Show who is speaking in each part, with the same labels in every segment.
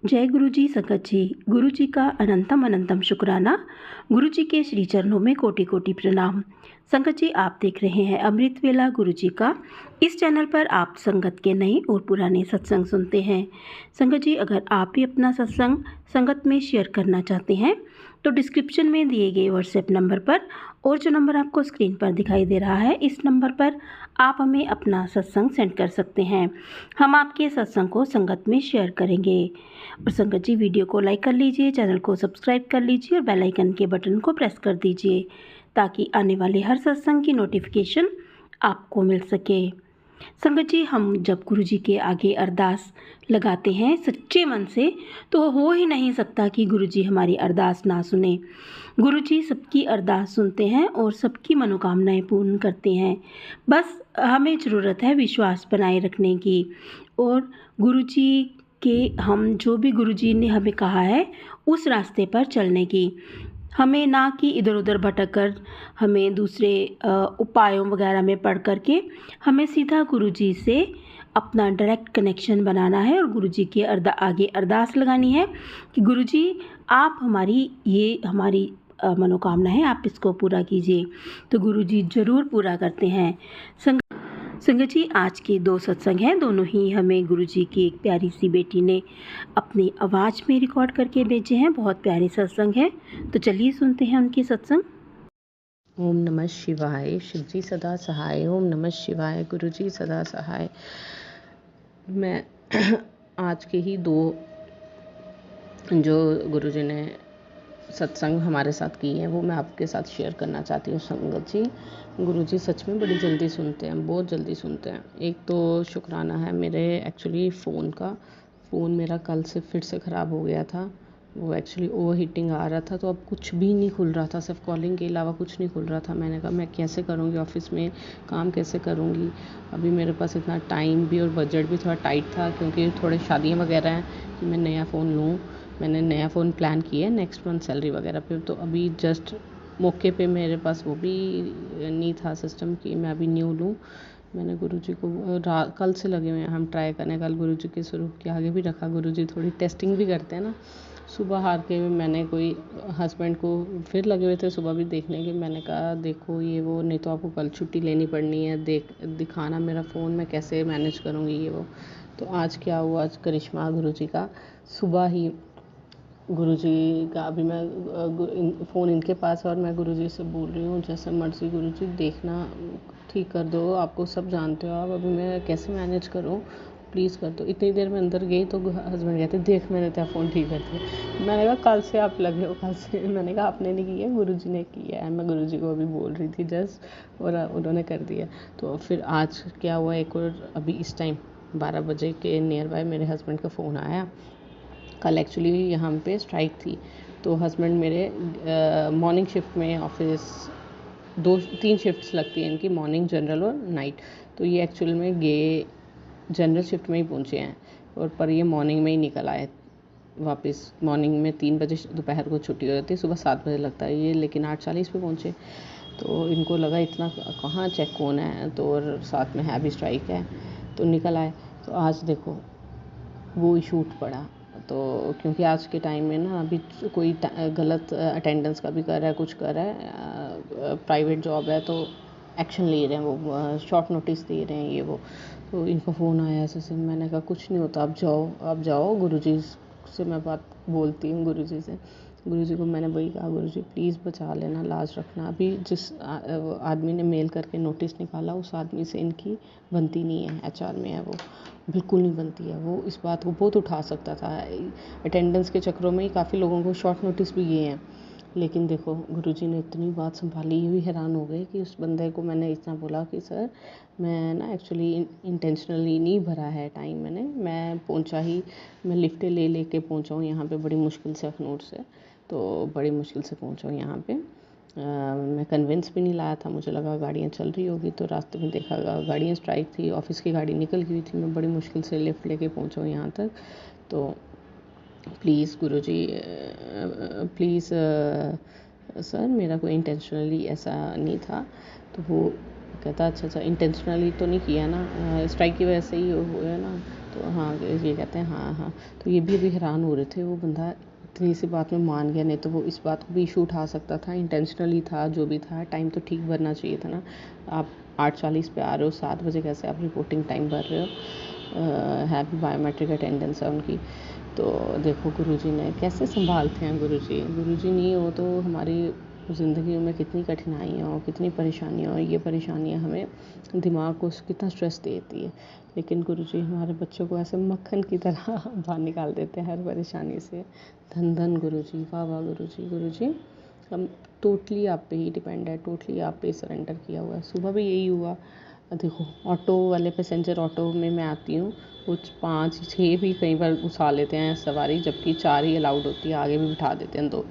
Speaker 1: जय गुरु जी संगत जी। गुरु जी का अनंतम अनंतम शुक्राना। गुरु जी के श्री चरणों में कोटि कोटि प्रणाम। संगत जी, आप देख रहे हैं अमृत वेला गुरु जी का। इस चैनल पर आप संगत के नए और पुराने सत्संग सुनते हैं। संगत जी, अगर आप भी अपना सत्संग संगत में शेयर करना चाहते हैं तो डिस्क्रिप्शन में दिए गए व्हाट्सएप नंबर पर, और जो नंबर आपको स्क्रीन पर दिखाई दे रहा है, इस नंबर पर आप हमें अपना सत्संग सेंड कर सकते हैं। हम आपके सत्संग को संगत में शेयर करेंगे। और संगत जी, वीडियो को लाइक कर लीजिए, चैनल को सब्सक्राइब कर लीजिए और बेल आइकन के बटन को प्रेस कर दीजिए ताकि आने वाले हर सत्संग की नोटिफिकेशन आपको मिल सके। संगत जी, हम जब गुरु जी के आगे अरदास लगाते हैं सच्चे मन से, तो हो ही नहीं सकता कि गुरु जी हमारी अरदास ना सुने। गुरु जी सबकी अरदास सुनते हैं और सबकी मनोकामनाएं पूर्ण करते हैं। बस हमें ज़रूरत है विश्वास बनाए रखने की, और गुरु जी के हम जो भी गुरु जी ने हमें कहा है उस रास्ते पर चलने की। हमें ना कि इधर उधर भटक कर, हमें दूसरे उपायों वगैरह में पढ़ कर के, हमें सीधा गुरु जी से अपना डायरेक्ट कनेक्शन बनाना है और गुरु जी के आगे अरदास लगानी है कि गुरु जी आप हमारी मनोकामना है, आप इसको पूरा कीजिए। तो गुरु जी ज़रूर पूरा करते हैं। संगत जी, आज के 2 सत्संग हैं, दोनों ही हमें गुरु जी की एक प्यारी सी बेटी ने अपनी आवाज़ में रिकॉर्ड करके भेजे हैं। बहुत प्यारे सत्संग हैं, तो चलिए सुनते हैं उनके सत्संग।
Speaker 2: ओम नमः शिवाय। शिव जी सदा सहाय। ओम नमः शिवाय। गुरु जी सदा सहाय। मैं आज के ही 2 जो गुरु जी ने सत्संग हमारे साथ की हैं वो मैं आपके साथ शेयर करना चाहती हूँ। संगत जी, गुरु जी सच में बड़ी जल्दी सुनते हैं, बहुत जल्दी सुनते हैं। एक तो शुक्राना है मेरे एक्चुअली फ़ोन मेरा कल से फिर से ख़राब हो गया था। वो एक्चुअली ओवर हीटिंग आ रहा था, तो अब कुछ भी नहीं खुल रहा था, सिर्फ कॉलिंग के अलावा कुछ नहीं खुल रहा था। मैंने कहा मैं कैसे करूँगी, ऑफिस में काम कैसे करूँगी। अभी मेरे पास इतना टाइम भी और बजट भी थोड़ा टाइट था, क्योंकि थोड़े शादियाँ वगैरह हैं कि मैं नया फ़ोन लूँ। मैंने नया फ़ोन प्लान किया है नेक्स्ट मंथ सैलरी वगैरह पे, तो अभी जस्ट मौके पे मेरे पास वो भी नहीं था सिस्टम कि मैं अभी न्यू लूँ। मैंने गुरुजी को कल से लगे हुए हैं हम ट्राई करने। कल गुरुजी के स्वरूप के आगे भी रखा, गुरुजी थोड़ी टेस्टिंग भी करते हैं ना। सुबह हार के मैंने कोई हस्बैंड को फिर लगे हुए थे सुबह भी देखने के। मैंने कहा देखो ये वो, नहीं तो आपको कल छुट्टी लेनी पड़नी है, दिखाना मेरा फ़ोन मैं कैसे मैनेज करूँगी ये वो। तो आज क्या हुआ, आज करिश्मा गुरुजी का। सुबह ही गुरुजी का अभी मैं फ़ोन इनके पास है और मैं गुरुजी से बोल रही हूँ जैसे मर्ज़ी गुरुजी देखना ठीक कर दो, आपको सब जानते हो आप, अभी मैं कैसे मैनेज करूँ, प्लीज़ कर दो। इतनी देर में अंदर गई तो हस्बैंड कहते देख मैंने तेरा फ़ोन ठीक कर दिया। मैंने कहा कल से आप लगे हो, कल से। मैंने कहा आपने नहीं किया, गुरुजी ने किया है। मैं गुरुजी को अभी बोल रही थी जस्ट, और उन्होंने कर दिया। तो फिर आज क्या हुआ, एक और अभी इस टाइम 12 बजे के नियर बाय मेरे हस्बैंड का फ़ोन आया। कल एक्चुअली यहाँ पे स्ट्राइक थी, तो हस्बैंड मेरे मॉर्निंग शिफ्ट में, ऑफिस 2-3 शिफ्ट्स लगती हैं इनकी, मॉर्निंग, जनरल और नाइट। तो ये एक्चुअल में गए जनरल शिफ्ट में ही पहुँचे हैं, और पर ये मॉर्निंग में ही निकल आए वापस। मॉर्निंग में 3 बजे दोपहर को छुट्टी हो जाती है, सुबह 7 बजे लगता है ये, लेकिन 8:40 पे पहुँचे। तो इनको लगा इतना कहाँ चेक होना है, तो और साथ में है भी स्ट्राइक है, तो निकल आए। तो आज देखो वो ही शूट पड़ा। तो क्योंकि आज के टाइम में ना अभी कोई गलत अटेंडेंस का भी कर रहा है, कुछ कर रहा है, प्राइवेट जॉब है तो एक्शन ले रहे हैं, वो शॉर्ट नोटिस दे रहे हैं ये वो। तो इनको फ़ोन आया ऐसे। मैंने कहा कुछ नहीं होता, आप जाओ गुरुजी से मैं बात बोलती हूँ गुरुजी से। गुरुजी को मैंने वही कहा, गुरुजी प्लीज़ बचा लेना, लाज रखना। अभी जिस आदमी ने मेल करके नोटिस निकाला उस आदमी से इनकी बनती नहीं है, एचआर में है वो, बिल्कुल नहीं बनती है। वो इस बात को बहुत उठा सकता था, अटेंडेंस के चक्रों में ही काफ़ी लोगों को शॉर्ट नोटिस भी गए हैं। लेकिन देखो गुरुजी ने इतनी बात संभाली, ये भी हैरान हो गए कि उस बंदे को मैंने इतना बोला कि सर मैं ना एक्चुअली इंटेंशनली नहीं भरा है टाइम, मैं पहुंचा ही, मैं लिफ्टें ले के पहुंचा हूँ यहाँ पे बड़ी मुश्किल से अखनूर से, तो बड़ी मुश्किल से पहुंचा हूँ यहाँ पे। मैं कन्विंस भी नहीं लाया था, मुझे लगा गाड़ियाँ चल रही होगी, तो रास्ते में देखा गाड़ियाँ स्ट्राइक थी, ऑफिस की गाड़ी निकल गई थी। मैं बड़ी मुश्किल से लिफ्ट लेके पहुंचा हूँ यहाँ तक। तो प्लीज़ गुरुजी, प्लीज़ सर मेरा कोई इंटेंशनली ऐसा नहीं था। तो वो कहता अच्छा इंटेंशनली तो नहीं किया ना, स्ट्राइक की वजह से ही हुआ ना। तो हाँ ये कहते हैं हाँ हाँ। तो ये भी अभी हैरान हो रहे थे, वो बंदा इतनी सी बात में मान गया, नहीं तो वो इस बात को भी इशू उठा सकता था। इंटेंशनली था जो भी था, टाइम तो ठीक भरना चाहिए था ना। आप 8:40 पे आ रहे हो, 7 बजे कैसे आप रिपोर्टिंग टाइम भर रहे हो। हैवी बायोमेट्रिक अटेंडेंस है उनकी। तो देखो गुरुजी ने कैसे संभालते हैं। गुरुजी नहीं हो तो हमारी ज़िंदगी में कितनी कठिनाइयाँ हो, कितनी परेशानियाँ हो। ये परेशानियाँ हमें दिमाग को कितना स्ट्रेस देती है, लेकिन गुरुजी हमारे बच्चों को ऐसे मक्खन की तरह बाहर निकाल देते हैं हर परेशानी से। धन धन गुरुजी, वाह वाह गुरुजी हम टोटली आप पे ही डिपेंड है, टोटली आप पे सरेंडर किया हुआ है। सुबह भी यही हुआ। देखो ऑटो वाले पैसेंजर, ऑटो में मैं आती हूँ, कुछ 5-6 भी कई बार उठा लेते हैं सवारी, जबकि 4 ही अलाउड होती है, आगे भी बिठा देते हैं 2।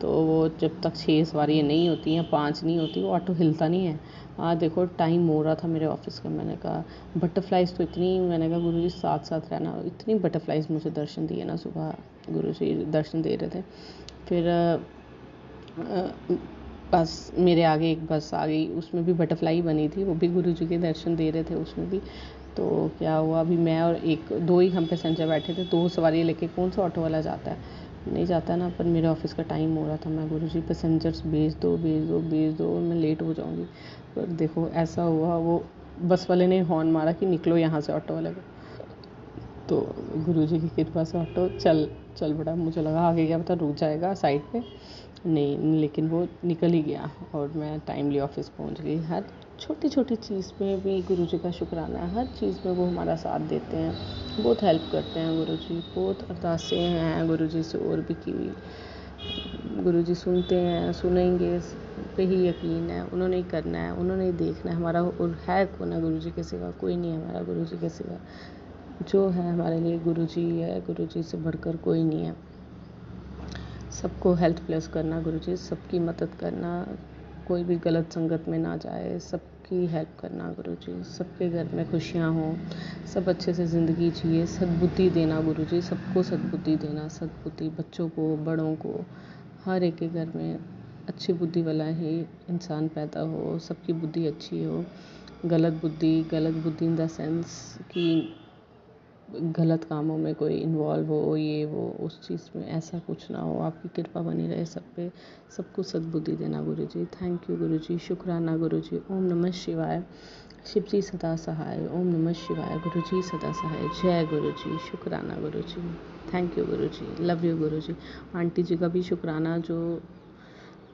Speaker 2: तो वो जब तक 6 सवारी नहीं होती या 5 नहीं होती, वो ऑटो हिलता नहीं है। देखो टाइम हो रहा था मेरे ऑफिस का, मैंने कहा बटरफ्लाइज तो इतनी, मैंने कहा गुरुजी साथ साथ रहना। इतनी बटरफ्लाइज मुझे दर्शन दिए ना, सुबह गुरुजी दर्शन दे रहे थे। फिर बस मेरे आगे एक बस आ गई, उसमें भी बटरफ्लाई बनी थी, वो भी गुरुजी के दर्शन दे रहे थे उसमें भी। तो क्या हुआ, अभी मैं और 2 ही हम पैसेंजर बैठे थे। 2 सवारी लेके कौन सा ऑटो वाला जाता है, नहीं जाता ना। पर मेरे ऑफिस का टाइम हो रहा था, मैं गुरुजी पैसेंजर्स भेज दो, मैं लेट हो जाऊंगी। पर देखो ऐसा हुआ, वो बस वाले ने हॉर्न मारा कि निकलो यहाँ से ऑटो वाले को। तो गुरुजी की कृपा से ऑटो चल पड़ा। मुझे लगा आगे क्या पता रुक जाएगा साइड पे, नहीं, लेकिन वो निकल ही गया और मैं टाइमली ऑफिस पहुंच गई। हर छोटी छोटी चीज़ में भी गुरुजी का शुक्राना है, हर चीज़ में वो हमारा साथ देते हैं, बहुत हेल्प करते हैं गुरुजी। बहुत अरदासें हैं गुरुजी से और भी की हुई। गुरुजी सुनते हैं, सुनेंगे, इस पे ही यकीन है। उन्होंने ही करना है, उन्होंने ही देखना है हमारा, और है कौन है गुरुजी के सिवा, कोई नहीं है हमारा गुरुजी के सिवा। जो है हमारे लिए गुरुजी है, गुरुजी से बढ़कर कोई नहीं है। सबको हेल्पलेस करना गुरुजी, सबकी मदद करना, कोई भी गलत संगत में ना जाए, सबकी हेल्प करना गुरुजी, सबके घर में खुशियाँ हों, सब अच्छे से ज़िंदगी जिए, सद्बुद्धि देना गुरुजी, सबको सद्बुद्धि देना, सद्बुद्धि बच्चों को, बड़ों को, हर एक के घर में अच्छी बुद्धि वाला ही इंसान पैदा हो, सबकी बुद्धि अच्छी हो। गलत बुद्धि इन द सेंस कि गलत कामों में कोई इन्वॉल्व हो, ये वो उस चीज़ में ऐसा कुछ ना हो। आपकी कृपा बनी रहे सब पे, सबको सद्बुद्धि देना गुरुजी। थैंक यू गुरुजी, शुक्राना गुरुजी। ओम नमः शिवाय, शिव जी सदा सहाय। ओम नमः शिवाय, गुरुजी सदा सहाय। जय गुरुजी, शुक्राना Guruji. Thank you Guruji, love you Guruji. Aunty ji का भी शुक्राना जो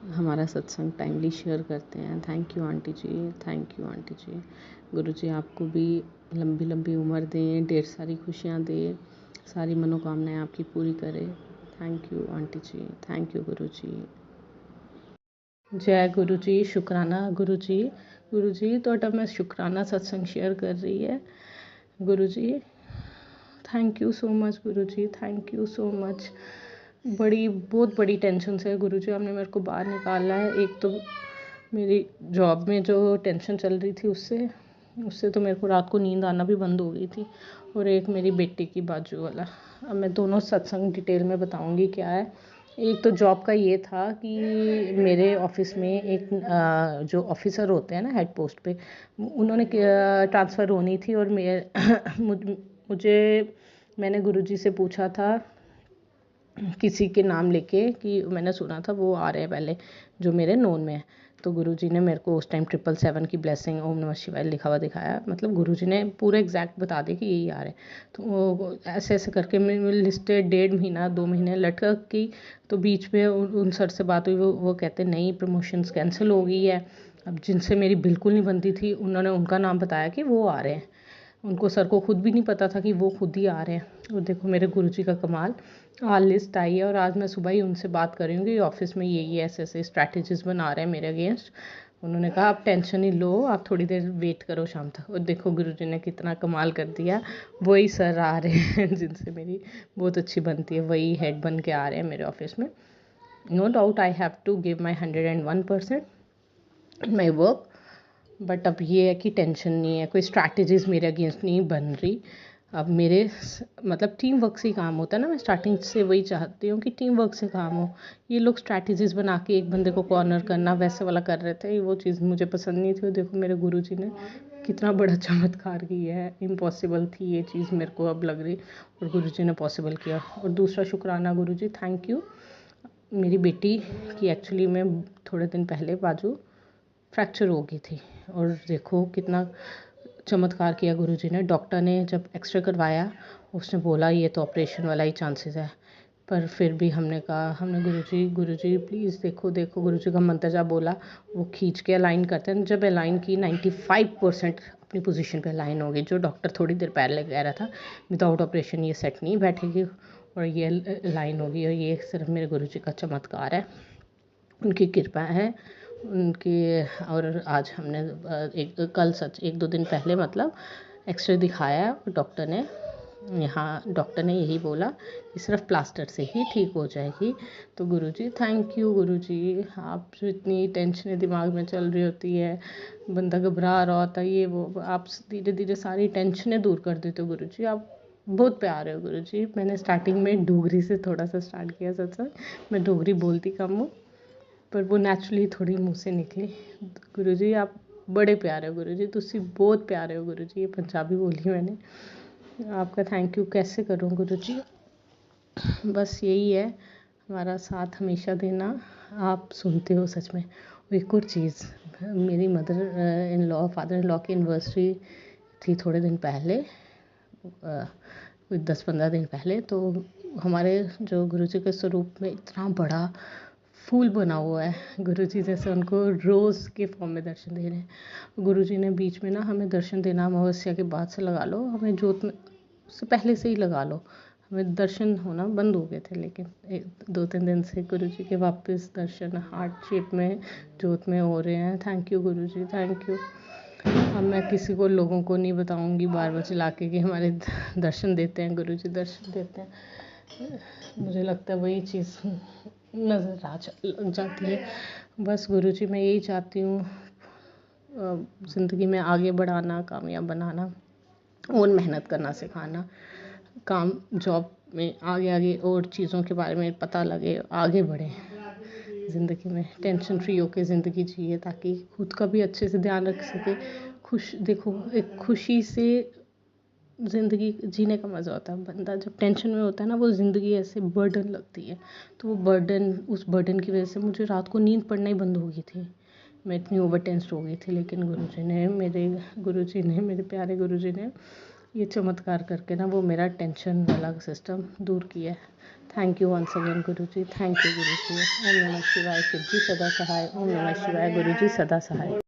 Speaker 2: हमारा सत्संग टाइमली शेयर करते हैं। Thank you aunty ji, thank you aunty ji. Guruji आपको भी लंबी लंबी उम्र दें, ढेर सारी खुशियाँ दें, सारी मनोकामनाएं आपकी पूरी करें। Thank you aunty ji, thank you Guruji. जय गुरुजी, शुक्राना गुरुजी। गुरुजी ਤੁਹਾਡਾ मैं शुक्राना सत्संग शेयर कर रही है Guruji. Thank you so much Guruji, thank you so much. बहुत बड़ी टेंशन से गुरुजी आपने मेरे को बाहर निकाला है। एक तो मेरी जॉब में जो टेंशन चल रही थी, उससे तो मेरे को रात को नींद आना भी बंद हो गई थी, और एक मेरी बेटी की बाजू वाला। अब मैं दोनों सत्संग डिटेल में बताऊंगी क्या है। एक तो जॉब का ये था कि मेरे ऑफिस में एक जो ऑफिसर होते हैं ना हेड पोस्ट पे, उन्होंने ट्रांसफ़र होनी थी, और मुझे मैंने गुरुजी से पूछा था किसी के नाम लेके कि मैंने सुना था वो आ रहे हैं पहले जो मेरे नोन में है। तो गुरुजी ने मेरे को उस टाइम 777 की ब्लेसिंग ओम नमः शिवाय लिखा हुआ दिखाया। मतलब गुरुजी ने पूरे एग्जैक्ट बता दिया कि यही आ रहे हैं। तो वो ऐसे ऐसे करके मैं लिस्टेड 1.5 महीना 2 महीने लटक गई। तो बीच में उन सर से बात हुई, वो कहते नहीं प्रमोशंस कैंसिल हो गई है। अब जिनसे मेरी बिल्कुल नहीं बनती थी, उन्होंने उनका नाम बताया कि वो आ रहे हैं। उनको सर को खुद भी नहीं पता था कि वो खुद ही आ रहे हैं। और देखो मेरे गुरुजी का कमाल, लिस्ट आई है, और आज मैं सुबह ही उनसे बात कर रही हूँ कि ऑफिस में ये ऐसे ऐसे स्ट्रैटेजीज बना रहे हैं मेरे अगेंस्ट। उन्होंने कहा आप टेंशन ही लो, आप थोड़ी देर वेट करो शाम तक। और देखो गुरुजी ने कितना कमाल कर दिया, वही सर आ रहे हैं जिनसे मेरी बहुत अच्छी बनती है, वही हेड बन के आ रहे हैं मेरे ऑफिस में। No doubt I have to give my 101% my work. But अब ये है कि टेंशन नहीं है, कोई स्ट्रैटेजीज़ मेरे अगेंस्ट नहीं बन रही। अब मेरे मतलब टीम वर्क से ही काम होता है ना, मैं स्टार्टिंग से वही चाहती हूँ कि टीम वर्क से काम हो। ये लोग स्ट्रैटेजीज़ बना के एक बंदे को कॉर्नर करना वैसे वाला कर रहे थे, वो चीज़ मुझे पसंद नहीं थी। और देखो मेरे गुरुजी ने कितना बड़ा चमत्कार किया है। इम्पॉसिबल थी ये चीज़ मेरे को अब लग रही, और गुरुजी ने पॉसिबल किया। और दूसरा शुक्राना गुरुजी, थैंक यू। मेरी बेटी की एक्चुअली में थोड़े दिन पहले बाजू फ्रैक्चर हो गई थी, और देखो कितना चमत्कार किया गुरुजी ने। डॉक्टर ने जब एक्सरे करवाया उसने बोला ये तो ऑपरेशन वाला ही चांसेस है, पर फिर भी हमने कहा, हमने गुरुजी प्लीज़ देखो देखो, गुरुजी का मंत्र जब बोला वो खींच के अलाइन करते हैं। जब अलाइन की 95% अपनी पोजीशन पे अलाइन हो गई, जो डॉक्टर थोड़ी देर पहले कह रहा था विदाउट ऑपरेशन ये सेट नहीं बैठेगी, और ये अलाइन होगी। और ये सिर्फ मेरे गुरुजी का चमत्कार है, उनकी कृपा है उनकी। और आज हमने कल सच 1-2 दिन पहले मतलब एक्सरे दिखाया, डॉक्टर ने यही बोला कि सिर्फ प्लास्टर से ही ठीक हो जाएगी। तो गुरुजी थैंक यू गुरुजी, आप जो इतनी टेंशनें दिमाग में चल रही होती है, बंदा घबरा रहा होता है, ये वो, आप धीरे धीरे सारी टेंशनें दूर कर देते हो गुरुजी। आप बहुत प्यारे हो गुरुजी। मैंने स्टार्टिंग में डोगरी से थोड़ा सा स्टार्ट किया सत्संग, मैं डोगरी बोलती कम हूँ, पर वो नेचुरली थोड़ी मुँह से निकली। गुरुजी आप बड़े प्यारे हो गुरुजी, तुसी बहुत प्यारे हो गुरुजी। ये पंजाबी बोली मैंने, आपका थैंक यू कैसे करूँ गुरुजी। बस यही है, हमारा साथ हमेशा देना, आप सुनते हो सच में। और एक और चीज़, मेरी mother in law father in law की एनिवर्सरी थी थोड़े दिन पहले, 10-15 दिन पहले। तो हमारे जो गुरुजी के स्वरूप में इतना बड़ा फूल बना हुआ है, गुरुजी जैसे उनको रोज़ के फॉर्म में दर्शन दे रहे हैं। गुरुजी ने बीच में ना हमें दर्शन देना, अमावस्या के बाद से लगा लो, हमें जोत में उससे पहले से ही लगा लो, हमें दर्शन होना बंद हो गए थे, लेकिन 2-3 दिन से गुरुजी के वापस दर्शन हार्ट शेप में जोत में हो रहे हैं। Thank you Guruji, thank you. अब मैं किसी को लोगों को नहीं बताऊंगी बार बार चिल्ला के कि हमारे दर्शन देते हैं गुरुजी, दर्शन देते हैं। मुझे लगता है वही चीज़ नज़र आ जाती है। बस गुरुजी मैं यही चाहती हूँ, ज़िंदगी में आगे बढ़ाना, कामयाब बनाना और मेहनत करना सिखाना, काम जॉब में आगे आगे और चीज़ों के बारे में पता लगे, आगे बढ़ें ज़िंदगी में, टेंशन फ्री होकर ज़िंदगी जिए, ताकि खुद का भी अच्छे से ध्यान रख सके। देखो एक खुशी से ज़िंदगी जीने का मज़ा होता है। बंदा जब टेंशन में होता है ना, वो ज़िंदगी ऐसे बर्डन लगती है, तो वो उस बर्डन की वजह से मुझे रात को नींद पड़ना ही बंद हो गई थी, मैं इतनी ओवर टेंस्ड हो गई थी। लेकिन मेरे प्यारे गुरुजी ने ये चमत्कार करके ना वो मेरा टेंशन वाला सिस्टम दूर किया है। Thank you once again Guruji, thank you Guruji. ओम नमः शिवाय, शिव जी सदा सहाय। ओम नमः शिवाय, गुरुजी सदा सहाय।